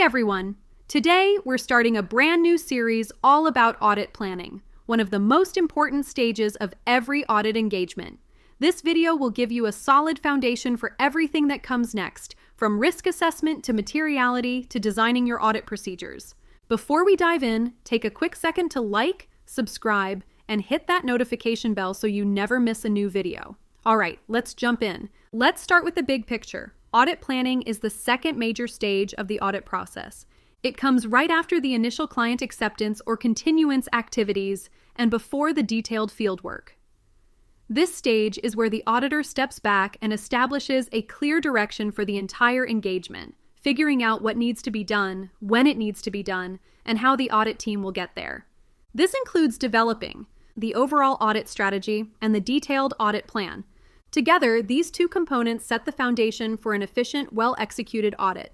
everyone! Today, we're starting a brand new series all about audit planning, one of the most important stages of every audit engagement. This video will give you a solid foundation for everything that comes next, from risk assessment to materiality to designing your audit procedures. Before we dive in, take a quick second to like, subscribe, and hit that notification bell so you never miss a new video. All right, let's jump in. Let's start with the big picture. Audit planning is the second major stage of the audit process. It comes right after the initial client acceptance or continuance activities and before the detailed fieldwork. This stage is where the auditor steps back and establishes a clear direction for the entire engagement, figuring out what needs to be done, when it needs to be done, and how the audit team will get there. This includes developing the overall audit strategy and the detailed audit plan. Together, these two components set the foundation for an efficient, well-executed audit.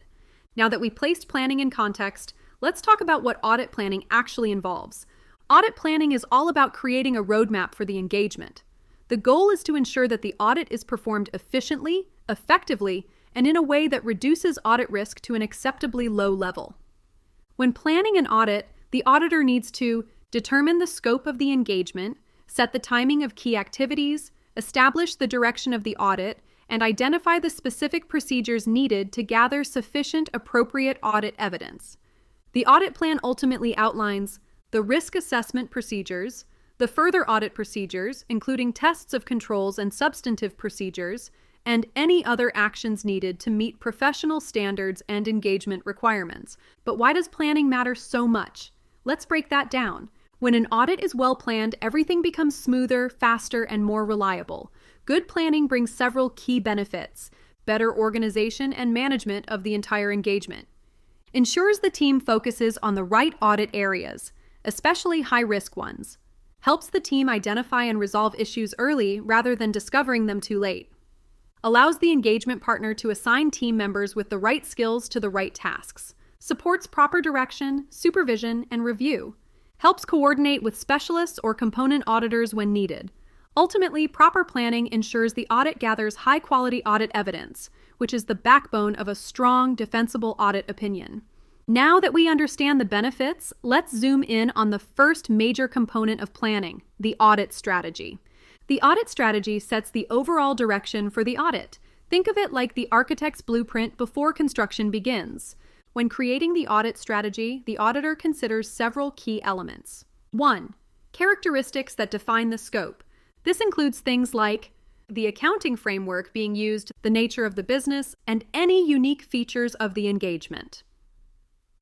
Now that we placed planning in context, let's talk about what audit planning actually involves. Audit planning is all about creating a roadmap for the engagement. The goal is to ensure that the audit is performed efficiently, effectively, and in a way that reduces audit risk to an acceptably low level. When planning an audit, the auditor needs to determine the scope of the engagement, set the timing of key activities, establish the direction of the audit, and identify the specific procedures needed to gather sufficient appropriate audit evidence. The audit plan ultimately outlines the risk assessment procedures, the further audit procedures, including tests of controls and substantive procedures, and any other actions needed to meet professional standards and engagement requirements. But why does planning matter so much? Let's break that down. When an audit is well planned, everything becomes smoother, faster, and more reliable. Good planning brings several key benefits: better organization and management of the entire engagement. Ensures the team focuses on the right audit areas, especially high-risk ones. Helps the team identify and resolve issues early rather than discovering them too late. Allows the engagement partner to assign team members with the right skills to the right tasks. Supports proper direction, supervision, and review. Helps coordinate with specialists or component auditors when needed. Ultimately, proper planning ensures the audit gathers high-quality audit evidence, which is the backbone of a strong, defensible audit opinion. Now that we understand the benefits, let's zoom in on the first major component of planning, the audit strategy. The audit strategy sets the overall direction for the audit. Think of it like the architect's blueprint before construction begins. When creating the audit strategy, the auditor considers several key elements. 1. Characteristics that define the scope. This includes things like the accounting framework being used, the nature of the business, and any unique features of the engagement.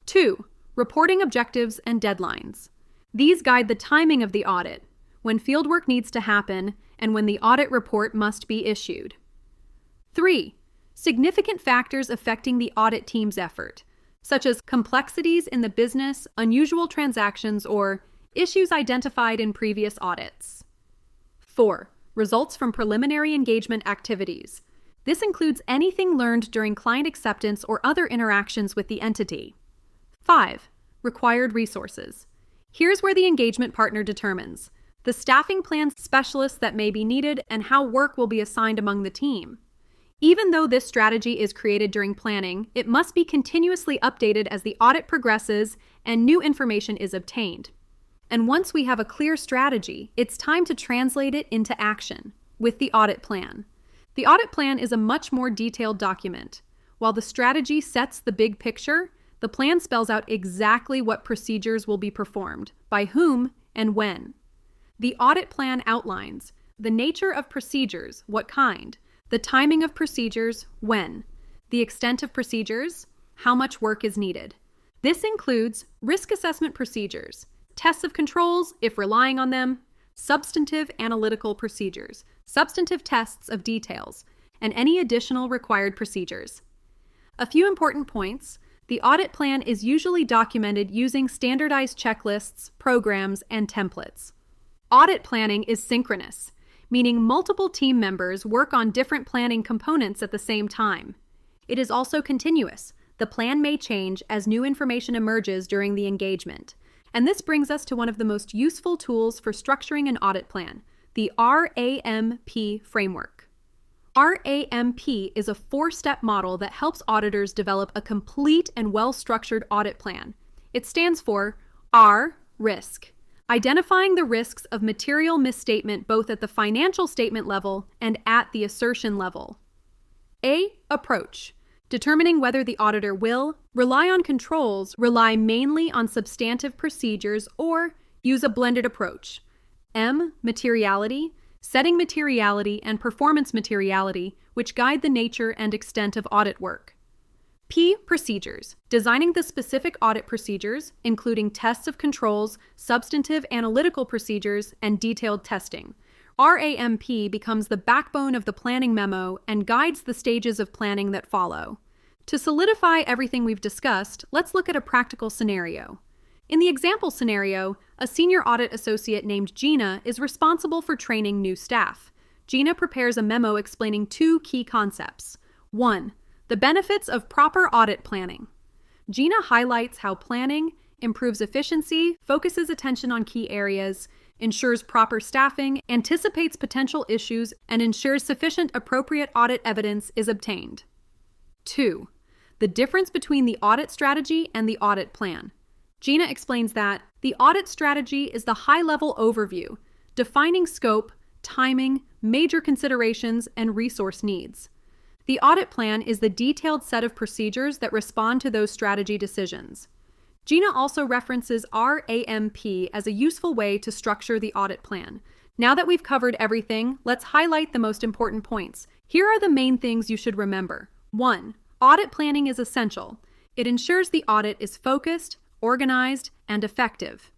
2. Reporting objectives and deadlines. These guide the timing of the audit, when fieldwork needs to happen, and when the audit report must be issued. 3. Significant factors affecting the audit team's effort, such as complexities in the business, unusual transactions, or issues identified in previous audits. 4. Results from preliminary engagement activities. This includes anything learned during client acceptance or other interactions with the entity. 5. Required resources. Here's where the engagement partner determines the staffing plan specialists that may be needed and how work will be assigned among the team. Even though this strategy is created during planning, it must be continuously updated as the audit progresses and new information is obtained. And once we have a clear strategy, it's time to translate it into action with the audit plan. The audit plan is a much more detailed document. While the strategy sets the big picture, the plan spells out exactly what procedures will be performed, by whom, and when. The audit plan outlines the nature of procedures, what kind, the timing of procedures, when, the extent of procedures, how much work is needed. This includes risk assessment procedures, tests of controls, if relying on them, substantive analytical procedures, substantive tests of details, and any additional required procedures. A few important points. The audit plan is usually documented using standardized checklists, programs, and templates. Audit planning is synchronous, meaning multiple team members work on different planning components at the same time. It is also continuous. The plan may change as new information emerges during the engagement. And this brings us to one of the most useful tools for structuring an audit plan, the RAMP framework. RAMP is a 4-step model that helps auditors develop a complete and well-structured audit plan. It stands for R, risk, identifying the risks of material misstatement both at the financial statement level and at the assertion level. A, approach, determining whether the auditor will rely on controls, rely mainly on substantive procedures, or use a blended approach. M, materiality, setting materiality and performance materiality, which guide the nature and extent of audit work. P, procedures, designing the specific audit procedures, including tests of controls, substantive analytical procedures, and detailed testing. RAMP becomes the backbone of the planning memo and guides the stages of planning that follow. To solidify everything we've discussed, let's look at a practical scenario. In the example scenario, a senior audit associate named Gina is responsible for training new staff. Gina prepares a memo explaining 2 key concepts. 1. The benefits of proper audit planning. Gina highlights how planning improves efficiency, focuses attention on key areas, ensures proper staffing, anticipates potential issues, and ensures sufficient appropriate audit evidence is obtained. 2. The difference between the audit strategy and the audit plan. Gina explains that the audit strategy is the high-level overview, defining scope, timing, major considerations, and resource needs. The audit plan is the detailed set of procedures that respond to those strategy decisions. Gina also references RAMP as a useful way to structure the audit plan. Now that we've covered everything, let's highlight the most important points. Here are the main things you should remember. 1. Audit planning is essential. It ensures the audit is focused, organized, and effective.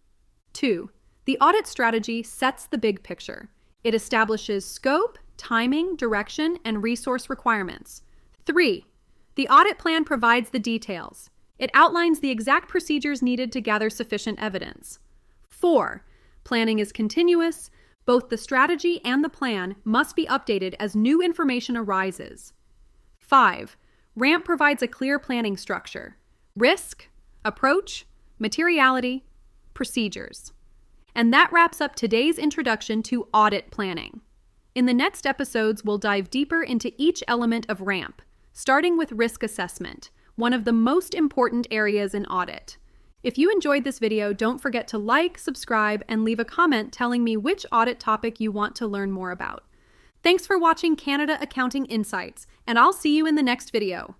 2. The audit strategy sets the big picture. It establishes scope, timing, direction, and resource requirements. 3. The audit plan provides the details. It outlines the exact procedures needed to gather sufficient evidence. 4. Planning is continuous. Both the strategy and the plan must be updated as new information arises. 5. RAMP provides a clear planning structure: risk, approach, materiality, procedures. And that wraps up today's introduction to audit planning. In the next episodes, we'll dive deeper into each element of RAMP, starting with risk assessment, one of the most important areas in audit. If you enjoyed this video, don't forget to like, subscribe, and leave a comment telling me which audit topic you want to learn more about. Thanks for watching Canada Accounting Insights, and I'll see you in the next video.